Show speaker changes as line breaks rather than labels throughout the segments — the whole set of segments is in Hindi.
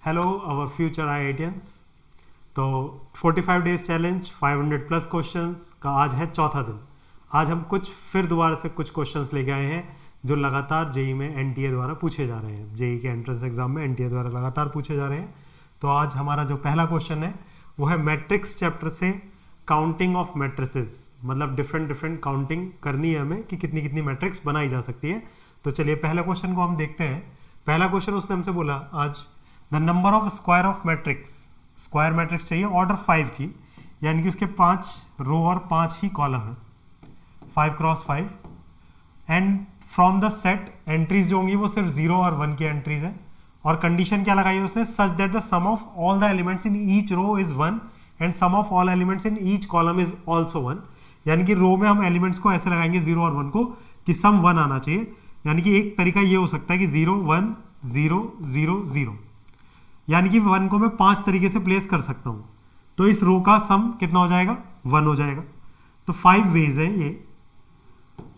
Hello our future IITians। तो 45 डेज चैलेंज 500 प्लस क्वेश्चंस का आज है चौथा दिन। आज हम फिर दोबारा से कुछ क्वेश्चंस लेके आए हैं जो लगातार जेई में NTA द्वारा पूछे जा रहे हैं। जेई के एंट्रेंस एग्जाम में NTA द्वारा लगातार पूछे जा रहे हैं। तो आज हमारा जो पहला क्वेश्चन है वो है मैट्रिक्स चैप्टर से काउंटिंग ऑफ मैट्रिसेस, मतलब डिफरेंट काउंटिंग करनी है हमें कि कितनी कितनी मैट्रिक्स बनाई जा सकती है। तो चलिए पहला क्वेश्चन को हम देखते हैं। पहला क्वेश्चन उसने हमसे बोला आज the number of square of matrix, square matrix चाहिए ऑर्डर 5 की, यानी कि उसके 5 रो और 5 ही कॉलम है, 5 cross 5। And from the set entries जो होंगी वो सिर्फ 0 और 1 की एंट्रीज है। और कंडीशन क्या लगाई है उसने, such that the sum of all the elements in each row is 1 and sum of all elements in each column is also 1। यानी कि रो में हम एलिमेंट्स को ऐसे लगाएंगे 0 और 1 को कि सम 1 आना चाहिए। यानी कि एक तरीका ये हो सकता है कि 0 1 0 0 0, यानी कि 1 को मैं 5 तरीके से प्लेस कर सकता हूं। तो इस रो का सम कितना हो जाएगा, 1 हो जाएगा। तो 5 वेज है ये।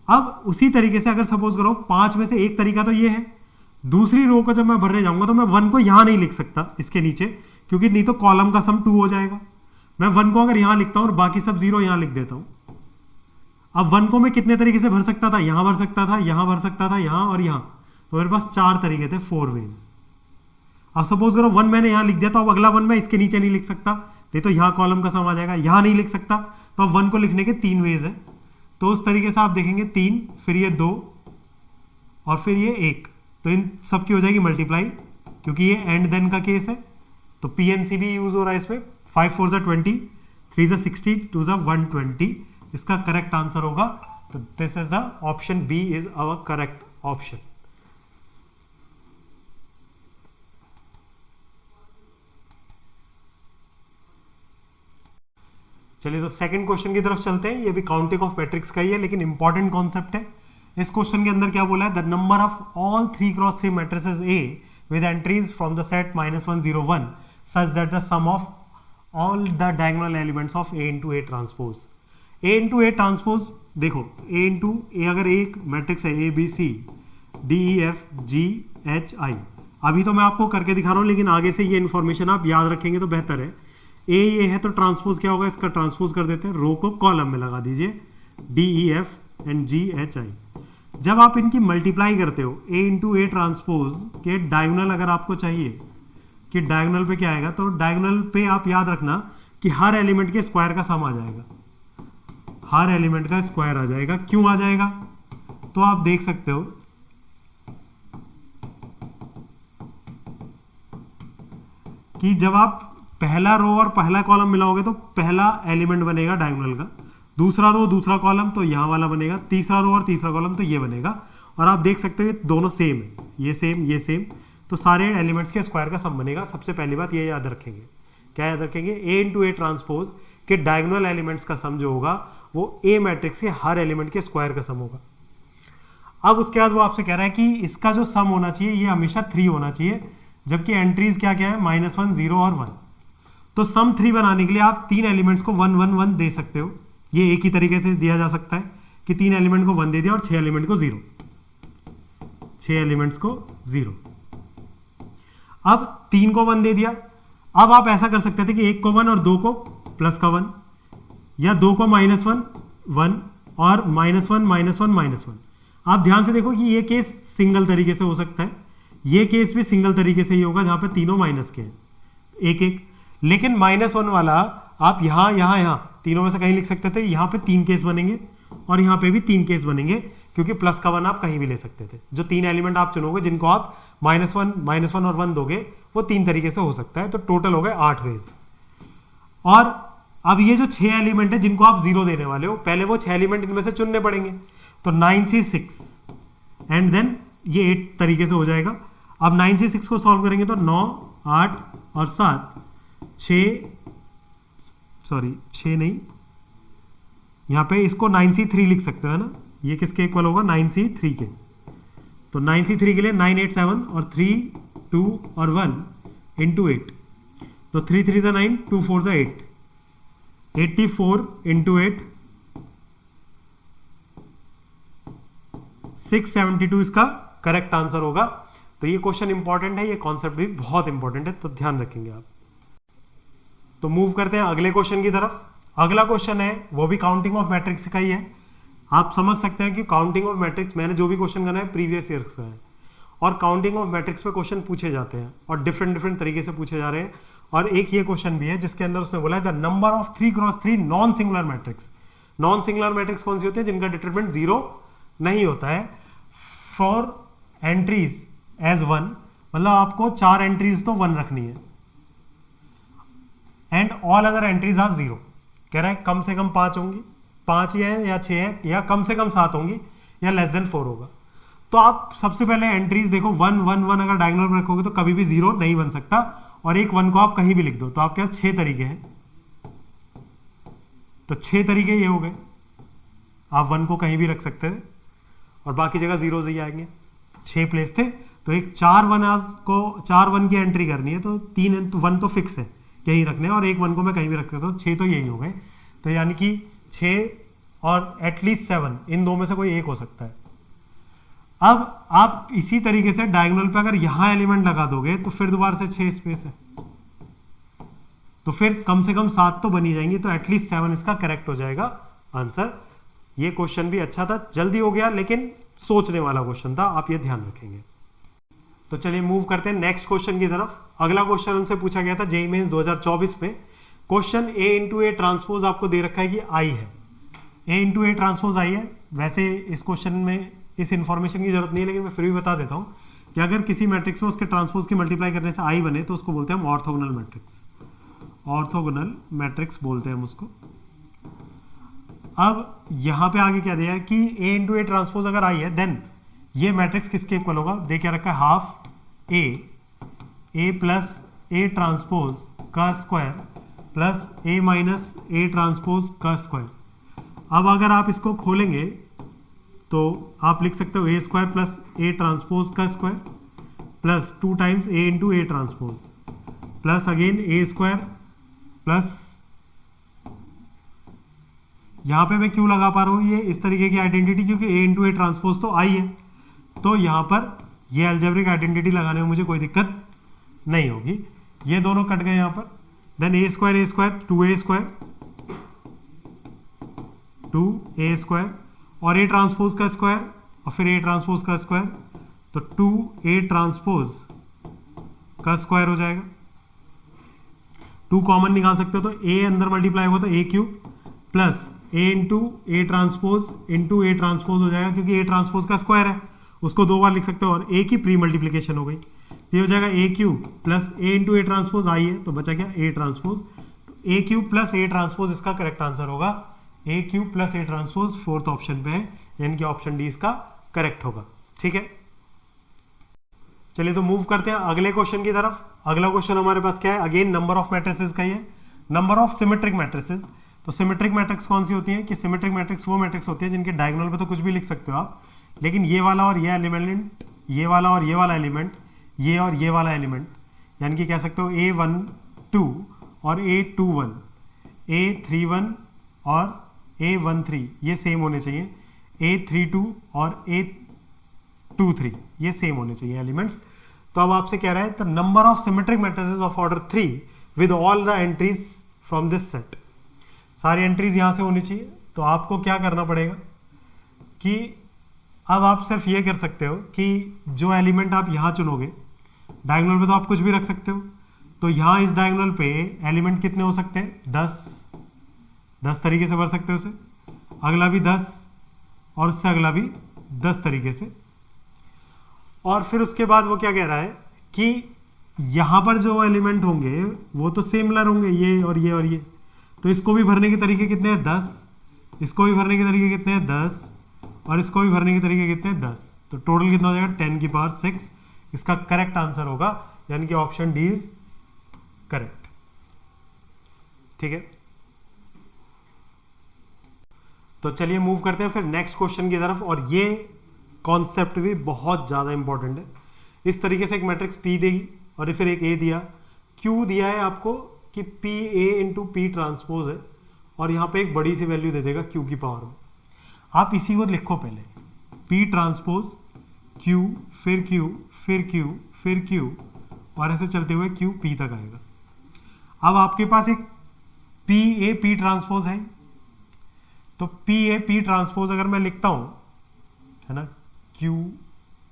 अब उसी तरीके से अगर सपोज करो 5 में से एक तरीका तो ये है, दूसरी रो को जब मैं भरने जाऊंगा तो मैं 1 को यहां नहीं लिख सकता इसके नीचे, क्योंकि नहीं तो कॉलम का सम 2 हो जाएगा। मैं 1 को अगर यहां लिखता हूं और बाकी सब 0 यहां लिख देता हूं। अब 1 को मैं कितने तरीके से भर सकता था, यहां भर सकता था, यहां भर सकता था, यहां और यहां। तो मेरे पास 4 तरीके थे, 4 वेज। अब सपोज करो 1 मैंने यहां लिख दिया, तो अब अगला 1 मैं इसके नीचे नहीं लिख सकता, नहीं तो यहां कॉलम का सम आ जाएगा। यहां नहीं लिख सकता, तो अब 1 को लिखने के 3 वेज है। तो उस तरीके से आप देखेंगे 3, फिर ये 2 और फिर ये 1। तो इन सब की हो जाएगी मल्टीप्लाई, क्योंकि ये एंड देन का केस है। तो PNC भी यूज हो रहा है इसमें। 5 4 जा 20, 3 जा 60, 2 जा 120। इसका करेक्ट आंसर होगा, तो this is the option B is our correct option. चलिए तो सेकंड क्वेश्चन की तरफ चलते हैं। ये भी काउंटिंग ऑफ मैट्रिक्स का ही है, लेकिन इंपॉर्टेंट कॉन्सेप्ट है। इस क्वेश्चन के अंदर क्या बोला है, the number of all 3 cross 3 matrices A with entries from the set -1 0 1 such that the sum of all the diagonal elements of A into A transpose। A into A transpose देखो, A into A अगर एक मैट्रिक्स है A B C D E F G H I, अभी तो मैं आपको करके दिखा रहा हूं, लेकिन आगे से ये इन्फॉर्मेशन आप याद रखेंगे तो बेहतर है। A ये है तो ट्रांसपोज क्या होगा, इसका ट्रांसपोज कर देते हैं, रो को कॉलम में लगा दीजिए, D E F and G H I। जब आप इनकी मल्टीप्लाई करते हो A इंटू ए ट्रांसपोज के डायगोनल अगर आपको चाहिए कि डायगोनल पे क्या आएगा, तो डायगोनल पे आप याद रखना कि हर एलिमेंट के स्क्वायर का सम आ जाएगा, हर एलिमेंट का स्क्वायर आ जाएगा। क्यों आ जाएगा, तो आप देख सकते हो कि जब आप पहला रो और पहला कॉलम मिलाओगे तो पहला एलिमेंट बनेगा डायगोनल का, दूसरा रो दूसरा कॉलम तो यहां वाला बनेगा, तीसरा रो और तीसरा कॉलम तो ये बनेगा। और आप देख सकते हो ये दोनों सेम है, ये सेम, तो सारे एलिमेंट्स के स्क्वायर का सम बनेगा। सबसे पहली बात ये याद रखेंगे, क्या याद रखेंगे, A इंटू ए ट्रांसपोज के डायगोनल एलिमेंट्स का सम जो होगा वो A मैट्रिक्स के हर एलिमेंट के स्क्वायर का सम होगा। अब उसके बाद वो आपसे कह रहा है कि इसका जो सम होना चाहिए ये हमेशा 3 होना चाहिए, जबकि एंट्रीज क्या क्या है, -1 0 और 1। तो सम 3 बनाने के लिए आप 3 एलिमेंट्स को 1 1 1 दे सकते हो। ये एक ही तरीके से दिया जा सकता है कि 3 एलिमेंट को 1 दे दिया और 6 एलिमेंट को 0, 6 एलिमेंट्स को 0। अब 3 को 1 दे दिया। अब आप ऐसा कर सकते थे कि 1 को 1 और 2 को प्लस का 1, या 2 को -1 1 और -1 -1 -1। आप ध्यान से देखो कि ये केस सिंगल तरीके से हो सकता है, ये केस भी सिंगल तरीके से ही होगा जहां पे तीनों माइनस के हैं, एक एक। लेकिन -1 वाला आप यहां तीनों में से कहीं लिख सकते थे, यहां पे 3 केस बनेंगे और यहां पे भी 3 केस बनेंगे, क्योंकि प्लस का 1 आप कहीं भी ले सकते थे। जो 3 एलिमेंट आप चुनोगे जिनको आप -1 और 1 दोगे वो 3 तरीके से हो सकता है। तो टोटल हो गए 8 वेज। और अब ये जो 6 एलिमेंट है जिनको आप 0 देने वाले हो, पहले वो 6 एलिमेंट इनमें से चुनने पड़ेंगे। तो 9 से 6 एंड देन ये 8 तरीके से हो जाएगा। अब 9 से 6 को सॉल्व करेंगे तो 9 8 और 7 6 नहीं, यहां पे इसको 9C3 लिख सकते हैं ना, ये किसके इक्वल होगा, 9C3 के। तो 9C3 के लिए 9 8 7 और 3 2 और 1 इंटू 8, तो 3 3 जा 9 2 4 जा 8, 84 इंटू 8 672 इसका करेक्ट आंसर होगा। तो ये क्वेश्चन इंपॉर्टेंट है, ये कॉन्सेप्ट भी बहुत इंपॉर्टेंट है, तो ध्यान रखेंगे आप। तो मूव करते हैं अगले क्वेश्चन की तरफ। अगला क्वेश्चन है वो भी काउंटिंग ऑफ मैट्रिक्स का ही है। आप समझ सकते हैं कि काउंटिंग ऑफ मैट्रिक्स, मैंने जो भी क्वेश्चन करना है प्रीवियस ईयर का है, और काउंटिंग ऑफ मैट्रिक्स पे क्वेश्चन पूछे जाते हैं और डिफरेंट तरीके से पूछे जा रहे हैं। और एक ये क्वेश्चन भी है जिसके अंदर उसने बोला है the number of 3x3 non singular matrix. Non singular matrix कौन सी होती है? जिनका डिटरमिनेंट 0 नहीं होता है। फॉर एंट्रीज एज 1, मतलब आपको 4 एंट्रीज तो 1 रखनी है, and all other entries are 0। कह रहा है कम से कम 5 होंगी, 5 ही है या 6 है, या कम से कम 7 होंगी, या लेस देन 4 होगा। तो आप सबसे पहले एंट्रीज देखो, 1 1 1 अगर डायगोनल में रखोगे तो कभी भी 0 नहीं बन सकता, और एक 1 को आप कहीं भी लिख दो। तो आपके पास 6 तरीके हैं, तो 6 तरीके ये हो गए। आप 1 को कहीं भी रख सकते थे और बाकी जगह 0 ही आएंगे। 6 प्लेस थे, तो एक 4 1 की एंट्री करनी है, तो 3 1 तो फिक्स है यही रखने, और एक 1 को मैं कहीं भी रख सकता हूँ। 6 तो यही हो गए। तो यानी कि 6 और एटलीस्ट 7, इन दो में से कोई एक हो सकता है। अब आप इसी तरीके से डायगोनल पे अगर यहां एलिमेंट लगा दोगे तो फिर दोबारा से 6 स्पेस है, तो फिर कम से कम 7 तो बनी जाएंगी, तो एटलीस्ट 7 इसका करेक्ट हो जाएगा आंसर। ये क्वेश्चन भी अच्छा था, जल्दी हो गया लेकिन सोचने वाला क्वेश्चन था, आप ये ध्यान रखेंगे। तो चलिए मूव करते हैं नेक्स्ट क्वेश्चन की तरफ। अगला क्वेश्चन हमसे पूछा गया था जेईई मेंस 2024 में। Question A into A transpose आपको दे रखा है कि आई है, A into A transpose I है। वैसे इस क्वेश्चन में इस इंफॉर्मेशन की जरूरत नहीं है, लेकिन मैं फिर भी बता देता हूं कि अगर किसी मैट्रिक्स में उसके ट्रांसपोज की मल्टीप्लाई करने से आई बने तो उसको बोलते हैं हम ऑर्थोगोनल मैट्रिक्स। ऑर्थोगोनल मैट्रिक्स बोलते हैं हम उसको। अब यहां पे आगे क्या दिया है कि A इंटू ए ट्रांसपोज अगर आई है, देन ये मैट्रिक्स किसके इक्वल होगा? दे क्या रखा है, half A plus A transpose का square plus A minus A transpose का स्क्वायर। अब अगर आप इसको खोलेंगे तो आप लिख सकते हो ए स्क्वायर प्लस ए ट्रांसपोज का square plus 2 times A into A transpose plus again A square plus, यहां पे मैं क्यों लगा पा रहा हूं ये इस तरीके की आइडेंटिटी, क्योंकि ए इंटू ए ट्रांसपोज तो आई है, तो यहां पर ये अलजेब्रिक आइडेंटिटी लगाने में मुझे कोई दिक्कत नहीं होगी। ये दोनों कट गए यहां पर। Then A square 2a square 2a square और ए ट्रांसपोज का स्क्वायर और फिर ए ट्रांसपोज का स्क्वायर, तो 2a ट्रांसपोज का स्क्वायर हो जाएगा। 2 कॉमन निकाल सकते हो तो a अंदर मल्टीप्लाई होगा तो a cube plus a into A transpose हो जाएगा, क्योंकि a ट्रांसपोज का स्क्वायर है, उसको 2 बार लिख सकते हो, और a की प्री मल्टीप्लीकेशन हो गई। ये हो जाएगा a cube plus a into A transpose I है, तो बचा क्या a ट्रांसपोज। तो a cube plus a transpose इसका करेक्ट आंसर होगा। a cube plus a transpose 4th option पे है, यानी कि ऑप्शन डी इसका करेक्ट होगा। ठीक है, चलिए तो मूव करते हैं अगले क्वेश्चन की तरफ। अगला क्वेश्चन हमारे पास क्या है? अगेन नंबर ऑफ मैट्रिसेस का ही है, नंबर ऑफ सिमेट्रिक मैट्रिसेस। तो सिमेट्रिक मैट्रिक्स कौन सी होती है कि सिमेट्रिक मैट्रिक्स वो मैट्रिक्स होती है जिनके डायगोनल पे तो कुछ भी लिख सकते हो आप, लेकिन ये वाला और ये एलिमेंट, ये वाला और ये वाला एलिमेंट, ये और ये वाला एलिमेंट, यानी कि कह सकते हो A12 और A21, A31 और A13 ये सेम होने चाहिए, A32 और A23 ये सेम होने चाहिए एलिमेंट्स। तो अब आपसे कह रहा है the number of symmetric matrices of order 3 with all the entries from this set. सारी एंट्रीज यहां से होनी चाहिए। तो आपको क्या करना पड़ेगा कि अब आप सिर्फ ये कर सकते हो कि जो एलिमेंट आप यहां चुनोगे, डायगोनल पे तो आप कुछ भी रख सकते हो, तो यहां इस डायगोनल पे एलिमेंट कितने हो सकते हैं? 10 तरीके से भर सकते हो उसे, अगला भी 10 और उससे अगला भी 10 तरीके से। और फिर उसके बाद वो क्या कह रहा है कि यहां पर जो एलिमेंट होंगे वो तो सिमिलर होंगे, ये और ये और ये, तो इसको भी भरने के तरीके कितने हैं? 10, इसको भी भरने के तरीके कितने हैं? 10, और इसको भी भरने के तरीके कितने हैं? 10। तो टोटल कितना हो जाएगा? 10 की पावर 6 इसका करेक्ट आंसर होगा, यानी कि ऑप्शन डी इज करेक्ट। ठीक है, तो चलिए मूव करते हैं फिर नेक्स्ट क्वेश्चन की तरफ, और ये कॉन्सेप्ट भी बहुत ज्यादा इंपॉर्टेंट है। इस तरीके से एक मैट्रिक्स P देगी और फिर एक A दिया, Q दिया है आपको कि PA इंटू P ट्रांसपोज है, और यहां पे एक बड़ी सी वैल्यू दे देगा Q की पावर में। आप इसी को लिखो पहले, P ट्रांसपोज Q फिर Q, फिर Q, और ऐसे चलते हुए Q P तक आएगा। अब आपके पास एक पी ए पी ट्रांसपोज है, तो पी ए पी ट्रांसपोज अगर मैं लिखता हूं, है ना, Q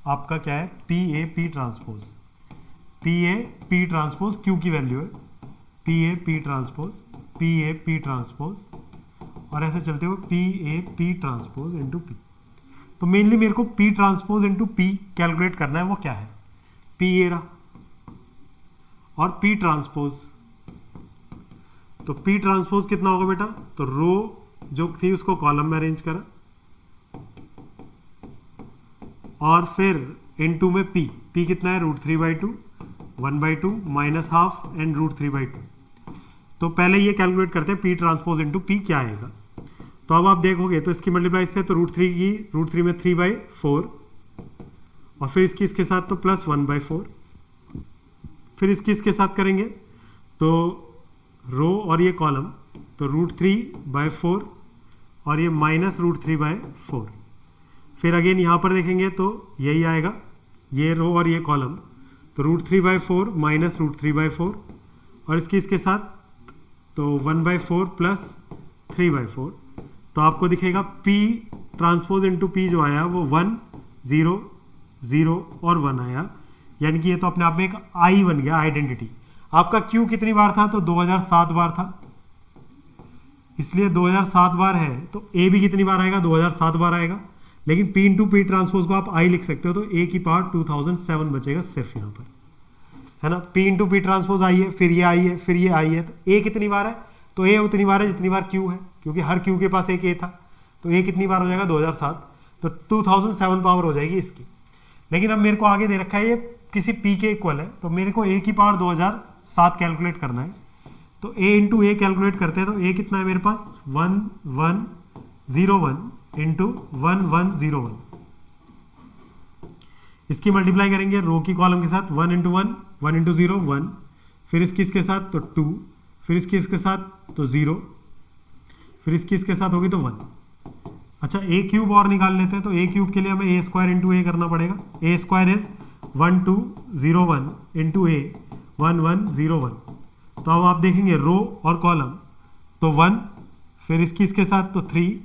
आपका क्या है, P A P transpose, P A P transpose Q की वैल्यू है P A P transpose, P A P transpose, और ऐसे चलते हुए P A P transpose into P. तो मेनली मेरे को P transpose into P calculate करना है, वो क्या है, पी ए रहा और पी ट्रांसपोज। तो पी ट्रांसपोज कितना होगा बेटा, तो रो जो थी उसको कॉलम में अरेंज करा, और फिर इनटू में पी कितना है, √3/2, 1/2 माइनस हाफ एंड √3/2। तो पहले ये कैलकुलेट करते हैं पी ट्रांसपोज इंटू पी क्या आएगा। तो अब आप देखोगे तो इसकी मल्टीप्लाई से, तो √3 में 3/4, और फिर इसके साथ तो प्लस 1/4, फिर इसके साथ करेंगे तो रो और ये कॉलम, तो √3/4 और ये माइनस √3/4। फिर अगेन यहाँ पर देखेंगे तो यही आएगा, ये रो और ये कॉलम, तो √3/4 माइनस √3/4, और इसके साथ तो 1/4 प्लस 3/4। तो आपको दिखेगा P ट्रांसपोज इंटू P जो आया वो 1 0 0 और 1 आया, यानी कि ये तो अपने आप में एक आई बन गया, आइडेंटिटी। आपका Q कितनी बार था, तो 2007 बार था, इसलिए 2007 बार है, तो A भी कितनी बार आएगा, 2007 बार आएगा। लेकिन P इंटू पी ट्रांसपोज को आप I लिख सकते हो, तो A की पावर 2007 बचेगा सिर्फ यहाँ पर, है ना। P into P transpose I है, फिर ये आई है, फिर ये आई है, तो A कितनी बार है, तो A उतनी बार है जितनी बार Q है, क्योंकि हर Q के पास एक A था, तो A कितनी बार हो जाएगा, 2007, तो 2007 पावर हो जाएगी इसकी। लेकिन अब मेरे को आगे दे रखा है ये किसी P के इक्वल है, तो मेरे को A की पावर 2007 कैलकुलेट करना है, तो A इंटू ए कैलकुलेट करते हैं, तो A कितना है मेरे पास, 1101 इंटू 1101। इसकी मल्टीप्लाई करेंगे रो की कॉलम के साथ, 1 इंटू 1, 1 इंटू 0 1, फिर इसके साथ तो 2, फिर इसके साथ तो 0, फिर इसके साथ होगी तो 1। अच्छा ए क्यूब और निकाल लेते हैं, तो ए क्यूब के लिए हमें A² इंटू ए करना पड़ेगा। A² इज 1201 इंटू ए 1101। तो अब आप देखेंगे रो और कॉलम तो 1, फिर इसके साथ तो 3,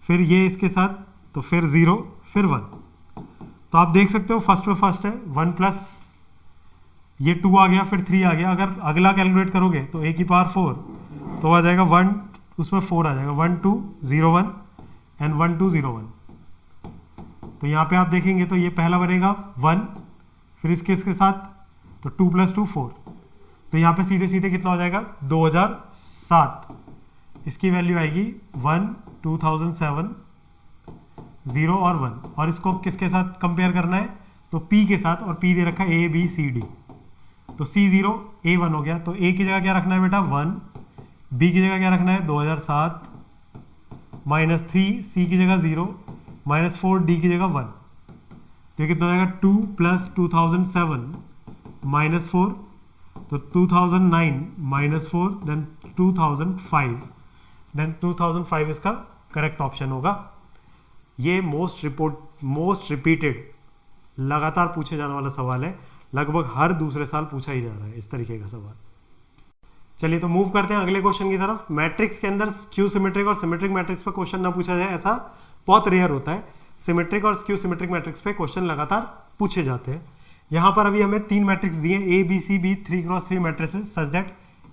फिर ये इसके साथ तो फिर 0, फिर 1। तो आप देख सकते हो फर्स्ट में फर्स्ट है 1 प्लस ये 2 आ गया, फिर 3 आ गया। अगर अगला कैलकुलेट करोगे तो A की पावर 4 तो आ जाएगा 1, उसमें 4 आ जाएगा, 1201 एंड 1201। तो यहाँ पे आप देखेंगे तो ये पहला बनेगा 1, फिर इसके साथ तो 2 प्लस 2 4। तो यहाँ पे सीधे सीधे कितना हो जाएगा 2007। इसकी वैल्यू आएगी 1 2007 0 और 1। और इसको किसके साथ कंपेयर करना है, तो P के साथ, और P दे रखा है ABCD, तो C0 A1 हो गया। तो A की जगह क्या रखना है बेटा 1, B की जगह क्या रखना है 2007, माइनस 3 C की जगह 0, माइनस 4 D की जगह 1। तो कितना हो जाएगा 2 प्लस 2007 माइनस 4, तो 2009 माइनस 4, देन 2005, देन 2005 इसका करेक्ट ऑप्शन होगा। ये मोस्ट रिपीटेड लगातार पूछे जाने वाला सवाल है, लगभग हर दूसरे साल पूछा ही जा रहा है इस तरीके का सवाल। चलिए तो मूव करते हैं अगले क्वेश्चन की तरफ। मैट्रिक्स के अंदर स्क्यू सिमेट्रिक और सिमेट्रिक मैट्रिक्स पर क्वेश्चन ना पूछा जाए ऐसा बहुत रेयर होता है। सिमेट्रिक और स्क्यू सिमेट्रिक मैट्रिक्स पे क्वेश्चन लगातार पूछे जाते हैं। यहाँ पर अभी हमें 3 मैट्रिक्स दिए, A B C B 3x3 matrices such that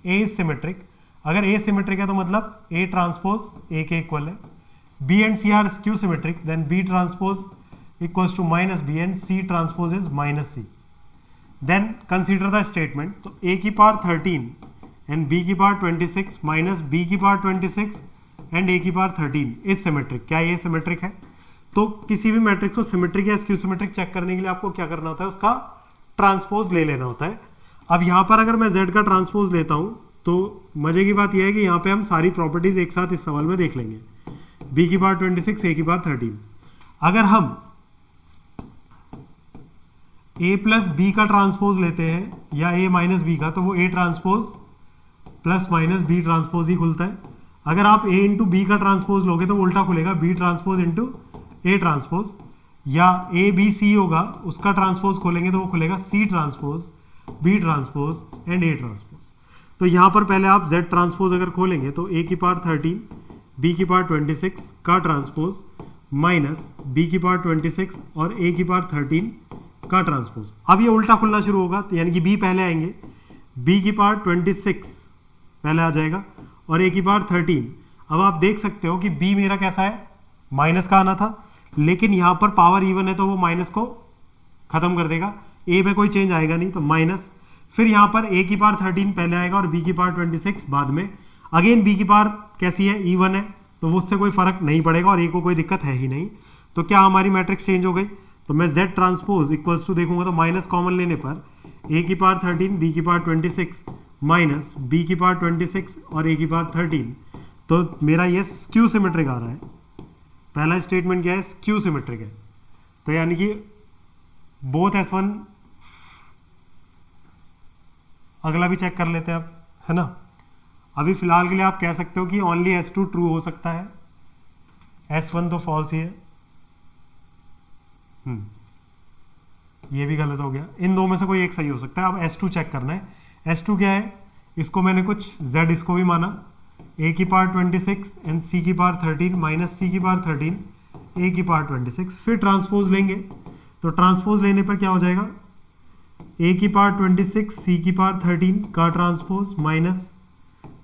A is symmetric. अगर A सिमेट्रिक है तो मतलब A ट्रांसपोज A के इक्वल है। B and C are skew symmetric, then B transpose equals to minus B and C transpose is minus C। Then consider the statement, तो A की पावर 13 एंड B की पावर 26 माइनस B की पावर 26 एंड A की पावर 13 इज सिमेट्रिक। क्या ये सिमेट्रिक है? तो किसी भी मैट्रिक्स को सिमेट्रिक या स्क्यू सिमेट्रिक चेक करने के लिए आपको क्या करना होता है, उसका ट्रांसपोज ले लेना होता है। अब यहाँ पर अगर मैं Z का ट्रांसपोज लेता हूँ तो मजे की बात यह है कि यहाँ पे हम सारी प्रॉपर्टीज एक साथ इस सवाल में देख लेंगे। B की पावर 26, A की पावर 13। अगर हम A प्लस B का ट्रांसपोज लेते हैं या A माइनस B का, तो वो A transpose plus minus B transpose ही खुलता है। अगर आप A इंटू B का ट्रांसपोज लोगे तो उल्टा खुलेगा, B transpose into A transpose, या ए बी सी होगा उसका ट्रांसपोज खोलेंगे तो वो खुलेगा C transpose, B transpose and A transpose. तो यहाँ पर पहले आप Z ट्रांसपोज अगर खोलेंगे तो a की पावर 13 b की पावर 26 का ट्रांसपोज माइनस b की पावर 26 और a की पावर 13 का ट्रांसपोज। अब ये उल्टा खुलना शुरू होगा, तो यानी कि b पहले आएंगे, b की पावर 26 पहले आ जाएगा और a की पावर 13। अब आप देख सकते हो कि b मेरा कैसा है, माइनस का आना था, लेकिन यहाँ पर पावर इवन है तो वो माइनस को खत्म कर देगा, a में कोई चेंज आएगा नहीं तो माइनस, फिर यहाँ पर a की पावर 13 पहले आएगा और b की पावर 26 बाद में। अगेन b की पावर कैसी है, इवन है, तो वो उससे कोई फर्क नहीं पड़ेगा और a को कोई दिक्कत है ही नहीं। तो क्या हमारी मैट्रिक्स चेंज हो गई, तो मैं Z ट्रांसपोज इक्वल्स टू देखूंगा तो माइनस कॉमन लेने पर a की पावर 13 b की पावर 26 माइनस b की पावर 26 और a की पावर 13, तो मेरा ये स्क्यू सिमेट्रिक आ रहा है। पहला स्टेटमेंट क्या है, स्क्यू सिमेट्रिक है, तो यानी कि बोथ S1, अगला भी चेक कर लेते हैं आप, है ना। अभी फिलहाल के लिए आप कह सकते हो कि ओनली S2 ट्रू हो सकता है, S1 तो फॉल्स ही है। ये भी गलत हो गया, इन दो में से कोई एक सही हो सकता है। अब S2 चेक करना है, S2 क्या है, इसको मैंने कुछ Z इसको भी माना, a की पावर 26 एंड c की पावर 13 माइनस c की पावर 13 a की पावर 26, फिर ट्रांसपोज लेंगे तो ट्रांसपोज लेने पर क्या हो जाएगा, a की पावर 26 c की पावर 13 का ट्रांसपोज माइनस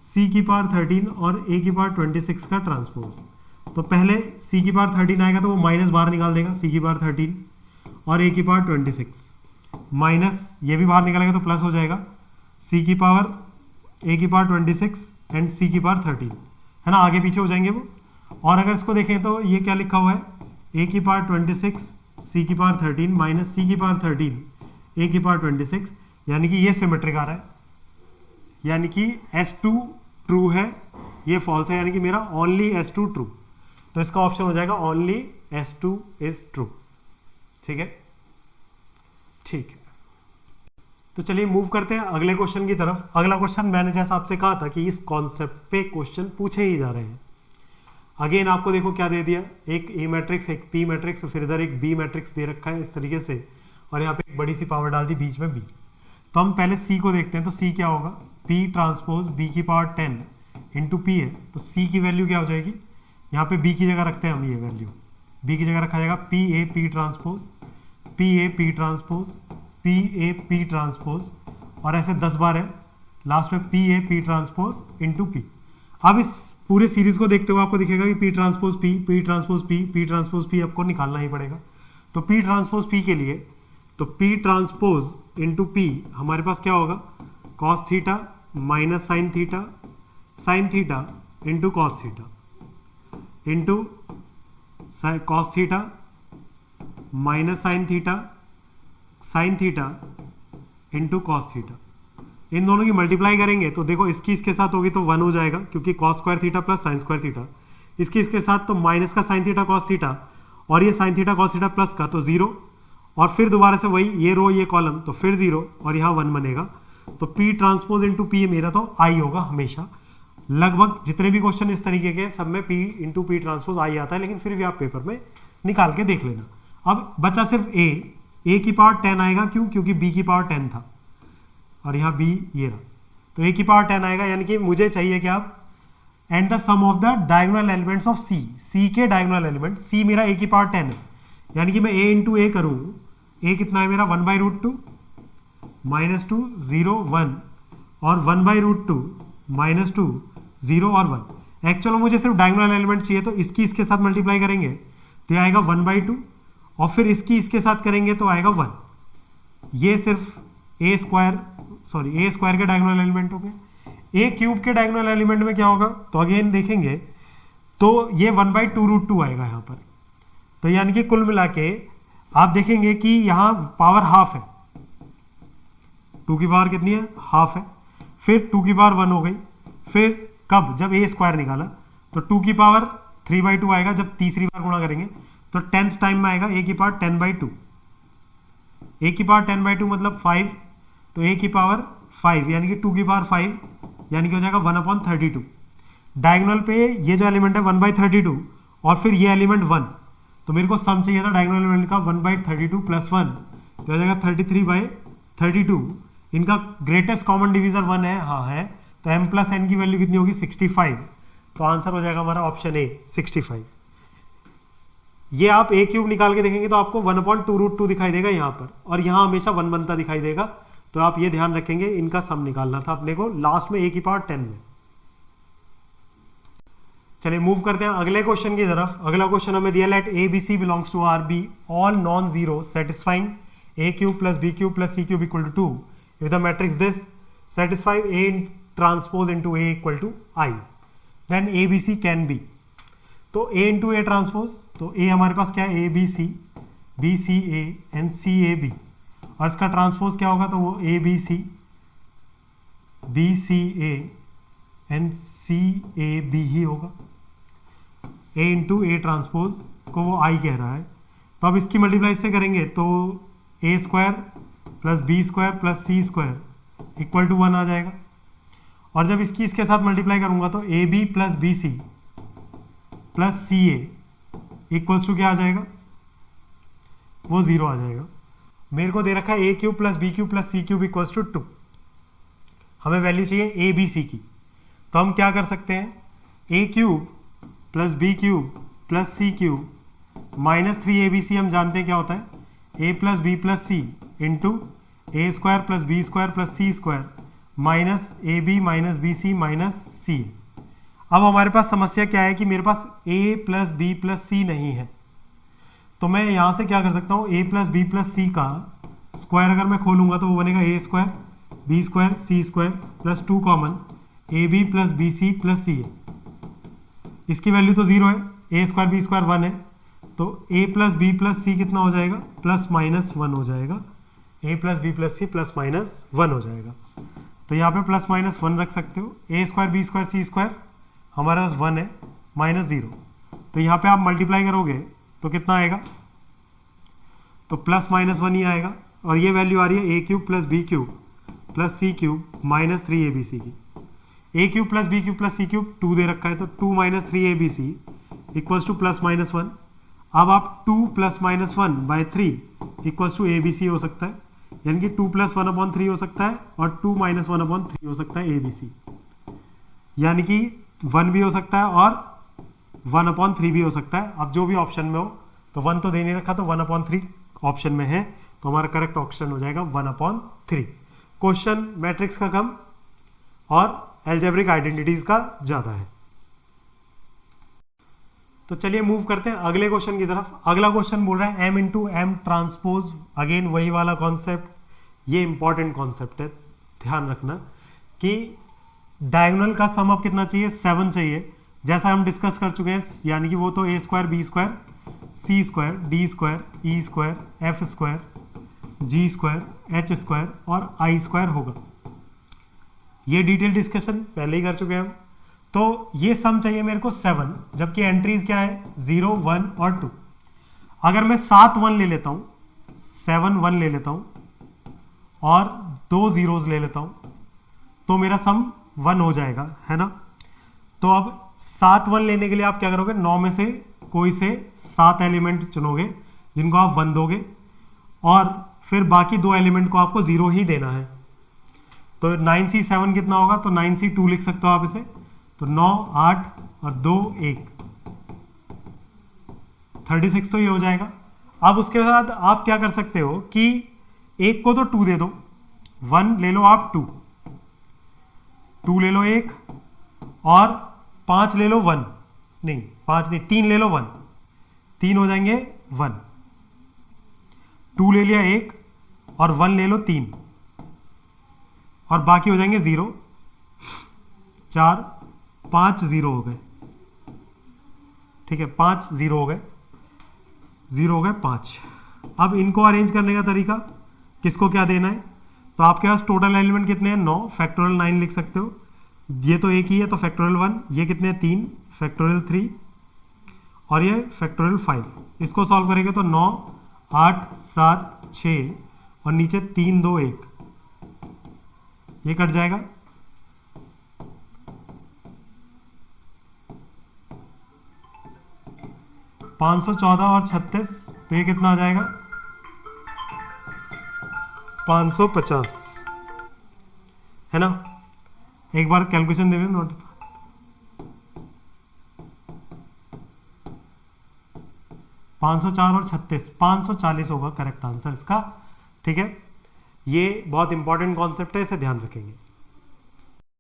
c की पावर 13 और a की पावर 26 का ट्रांसपोज। तो पहले c की पावर 13 आएगा तो वो माइनस बाहर निकाल देगा, c की पावर 13 और a की पावर 26 माइनस ये भी बाहर निकालेगा तो प्लस हो जाएगा, c की पावर a की पावर 26 एंड c की पावर 13, है ना, आगे पीछे हो जाएंगे वो। और अगर इसको देखें तो ये क्या लिखा हुआ है, a की पावर 26 c की पावर 13 माइनस c की पावर 13 a की पावर 26, यानी कि ये सिमेट्रिक आ रहा है, यानी कि S2 ट्रू है, ये फॉल्स है, यानी कि मेरा ओनली S2 ट्रू। तो इसका ऑप्शन हो जाएगा ओनली S2 इज ट्रू। ठीक है, ठीक है, तो चलिए मूव करते हैं अगले क्वेश्चन की तरफ। अगला क्वेश्चन मैंने जैसा आपसे कहा था कि इस कॉन्सेप्ट पे क्वेश्चन पूछे ही जा रहे हैं। अगेन आपको देखो क्या दे दिया, एक ए मैट्रिक्स, एक पी मैट्रिक्स, फिर इधर एक बी मैट्रिक्स दे रखा है इस तरीके से, और यहाँ पे एक बड़ी सी पावर डाल दी बीच में बी। तो हम पहले सी को देखते हैं, तो सी क्या होगा, पी ट्रांसपोज बी की पावर 10 इंटू पी है, तो सी की वैल्यू क्या हो जाएगी, यहाँ पे बी की जगह रखते हैं हम, ये वैल्यू बी की जगह रखा जाएगा P A P transpose, P A P transpose, P A P transpose, और ऐसे 10 बार है, लास्ट में P A P transpose into P. अब इस पूरे सीरीज को देखते हुए आपको दिखेगा कि P transpose P, P transpose P, P transpose P आपको निकालना ही पड़ेगा। तो पी ट्रांसपोज पी के लिए तो पी ट्रांसपोज इंटू पी हमारे पास क्या होगा, cos theta minus sine theta into cos theta into cos theta minus sine theta into cos theta. इन दोनों की मल्टीप्लाई करेंगे तो देखो इसकी इसके साथ होगी तो 1 हो जाएगा, क्योंकि cos square theta plus sine square theta, इसकी इसके साथ तो माइनस का साइन थीटा कॉस थीटा और ये sine theta cos theta plus का तो 0, और फिर दोबारा से वही ये रो ये कॉलम तो फिर 0 और यहाँ 1 बनेगा। तो पी ट्रांसपोज इंटू पी मेरा तो आई होगा हमेशा, लगभग जितने भी क्वेश्चन इस तरीके के सब में पी इंटू पी ट्रांसपोज आई आता है, लेकिन फिर भी आप पेपर में निकाल के देख लेना। अब बचा सिर्फ ए की पावर 10 आएगा, क्यों, क्योंकि बी की पावर 10 था और यहाँ बी ये रहा, तो ए की पावर 10 आएगा, यानी कि मुझे चाहिए कि आप and the sum of the diagonal elements of C के डायगोनल एलिमेंट, सी मेरा ए की पावर 10 है, यानी कि मैं ए इंटू ए करूँ, ए कितना है मेरा 1/√2 -2 0 1 और 1/√2 -2 0 और 1। एक्चुअल में मुझे सिर्फ डायगोनल एलिमेंट चाहिए, तो इसकी इसके साथ मल्टीप्लाई करेंगे तो आएगा 1/2 और फिर इसकी इसके साथ करेंगे तो आएगा 1। ये सिर्फ ए स्क्वायर के डायगोनल एलिमेंट हो गए। ए क्यूब के डायगोनल एलिमेंट में क्या होगा, तो अगेन देखेंगे तो ये 1/2√2 आएगा यहाँ पर। तो यानी कि कुल मिला के आप देखेंगे कि यहाँ पावर हाफ है, 2 की पावर कितनी है, हाफ है, फिर 2 की पावर 1 हो गई, फिर कब, जब ए स्क्वायर निकाला तो 2 की पावर 3/2 आएगा, जब तीसरी बार गुणा करेंगे तो 10th टाइम में आएगा ए की पावर 10/2, ए की पावर 10/2 मतलब 5, तो ए की पावर 5 यानी कि 2 की पावर 5 यानी कि हो जाएगा 1/32। डायगोनल पे ये जो एलिमेंट है 1/32 और फिर ये एलिमेंट 1, तो मेरे को सम चाहिए था डायगोनल एलिमेंट का 1/32 + 1 तो हो जाएगा 33/32। इनका ग्रेटेस्ट कॉमन डिवीजर 1 है, हाँ है, तो m + n की वैल्यू कितनी होगी 65। तो आंसर हो जाएगा हमारा ऑप्शन ए 65। ये आप a क्यूब निकाल के देखेंगे तो आपको 1/2√2 दिखाई देगा यहाँ पर, और यहाँ हमेशा 1 बनता दिखाई देगा। तो आप ये ध्यान रखेंगे, इनका सम निकालना था अपने को लास्ट में a⁻10 में। चलिए मूव करते हैं अगले क्वेश्चन की तरफ। अगला क्वेश्चन हमें दिया, let A B C belongs to R be all non zero satisfying a³ + b³ + c³ = 2 if the matrix this satisfy a transpose into a = I, then abc can be। तो a into a ट्रांसपोज, तो a हमारे पास क्या है, abc, bca एंड cab, और इसका ट्रांसपोज क्या होगा, तो वो abc, bca एंड cab ही होगा। a इंटू ए ट्रांसपोज को वो I कह रहा है, तो अब इसकी मल्टीप्लाई इससे करेंगे तो a² + b² + c² = 1 आ जाएगा। और जब इसकी इसके साथ मल्टीप्लाई करूंगा तो ab + bc + ca = क्या आ जाएगा, वो 0 आ जाएगा। मेरे को दे रखा है a³ + b³ + c³ = 2। हमें वैल्यू चाहिए a b c की, तो हम क्या कर सकते हैं, a³ + b³ + c³ -3abc हम जानते हैं क्या होता है, a + b + c into a² + b² + c² -ab - bc - c। अब हमारे पास समस्या क्या है कि मेरे पास a + b + c नहीं है, तो मैं यहाँ से क्या कर सकता हूँ, a + b + c का स्क्वायर अगर मैं खोलूंगा तो वो बनेगा a² b² c² + 2 common ab + bc + c। इसकी वैल्यू तो 0 है, a² b² 1 है, तो a + b + c कितना हो जाएगा, +-1 हो जाएगा, a + b + c +-1 हो जाएगा। तो यहाँ पे +-1 रख सकते हो, a² b² c² हमारे पास 1 है, -0, तो यहाँ पे आप मल्टीप्लाई करोगे तो कितना आएगा, तो +-1 ही आएगा। और ये वैल्यू आ रही है a³ + b³ + c³ -3abc की। a³ + b³ + c³ 2 दे रखा है, तो 2 - 3abc = +-1। अब आप 2 +-1/3 = abc हो सकता है, यानी कि 2 + 1/3 हो सकता है और 2 - 1/3 हो सकता है abc, यानी कि 1 भी हो सकता है और 1/3 भी हो सकता है। अब जो भी ऑप्शन में हो, तो 1 तो दे नहीं रखा, तो 1/3 ऑप्शन में है, तो हमारा करेक्ट ऑप्शन हो जाएगा 1/3। क्वेश्चन मैट्रिक्स का कम और एल्जेब्रिक आइडेंटिटीज का ज्यादा है। तो चलिए मूव करते हैं अगले क्वेश्चन की तरफ। अगला क्वेश्चन बोल रहा है m × m ट्रांसपोज, अगेन वही वाला कॉन्सेप्ट, ये इंपॉर्टेंट कॉन्सेप्ट है, ध्यान रखना कि डायगोनल का सम अब कितना चाहिए, 7 चाहिए, जैसा हम डिस्कस कर चुके हैं, यानी कि वो तो a² b² c² d² e² f² g² h² और i² होगा। ये डिटेल डिस्कशन पहले ही कर चुके हैं हम। तो ये सम चाहिए मेरे को 7, जबकि एंट्रीज क्या है 0, 1 और 2। अगर मैं 7 1 ले लेता हूँ, 7 1 ले लेता हूँ और 2 zeros ले लेता हूँ, तो मेरा सम 1 हो जाएगा, है ना। तो अब 7 1 लेने के लिए आप क्या करोगे, 9 में से कोई से 7 एलिमेंट चुनोगे जिनको आप 1 दोगे, और फिर बाकी 2 एलिमेंट को आपको 0 ही देना है। तो 9c7 कितना होगा, तो 9c2 लिख सकते हो आप इसे, तो 9 8 और 2 1 36, तो ये हो जाएगा। अब उसके बाद आप क्या कर सकते हो कि एक को तो 2 दे दो, 1 ले लो आप 2 ले लो 1 और 5 ले लो 1, नहीं 5 नहीं 3 ले लो 1, 3 हो जाएंगे 1, 2 ले लिया 1 और 1 ले लो 3 और बाकी हो जाएंगे 0, 4 5 0 हो गए, ठीक है, 5 0 हो गए, 0 हो गए 5। अब इनको अरेंज करने का तरीका, किसको क्या देना है, तो आपके पास टोटल एलिमेंट कितने हैं 9, फैक्टोरियल 9 लिख सकते हो, ये तो एक ही है तो फैक्टोरियल 1, ये कितने हैं 3, फैक्टोरियल 3 और ये फैक्टोरियल 5। इसको सॉल्व करेंगे तो 9 8 7 6 और नीचे 3 2 1, ये कट जाएगा, 514 और 36, तो ये कितना आ जाएगा 550, है ना। एक बार कैलकुलेशन दे नोट, 504 और 36, 540 होगा करेक्ट आंसर इसका। ठीक है, ये बहुत इंपॉर्टेंट कॉन्सेप्ट है, इसे ध्यान रखेंगे।